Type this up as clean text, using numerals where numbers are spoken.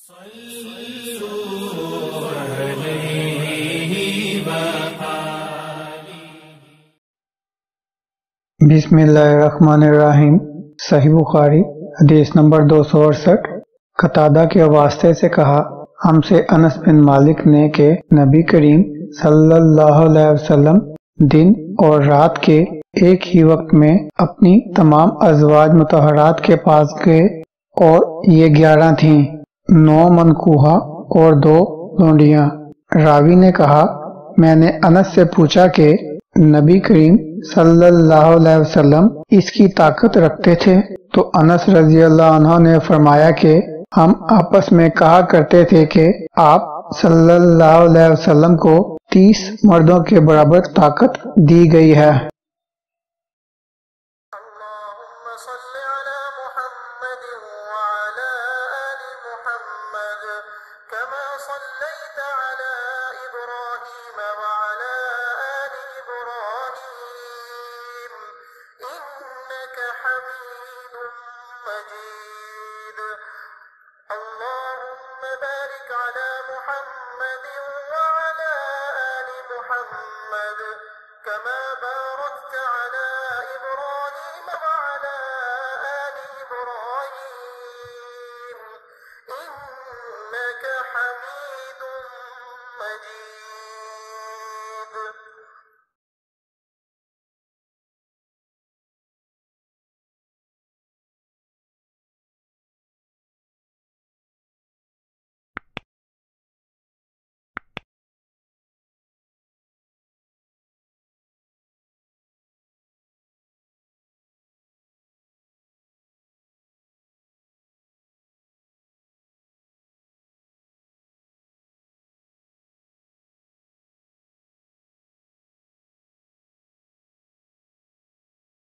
बिस्मिल्लाहिर्रहमानिर्रहीम। सही बुखारी हदीस नंबर 268। कतादा के वास्ते से कहा, हमसे अनस बिन मालिक ने के नबी करीम सल्लल्लाहु अलैहि वसल्लम दिन और रात के एक ही वक्त में अपनी तमाम अज़वाज मुतहरात के पास गए और ये 11 थीं, 9 मनकूहा और 2 लौंडियां। रावी ने कहा, मैंने अनस से पूछा कि नबी करीम सल्लल्लाहु अलैहि वसल्लम इसकी ताकत रखते थे? तो अनस रज़ियल्लाहु अन्हु ने फरमाया कि हम आपस में कहा करते थे कि आप सल्लल्लाहु अलैहि वसल्लम को 30 मर्दों के बराबर ताकत दी गई है। إنك حميد مجيد।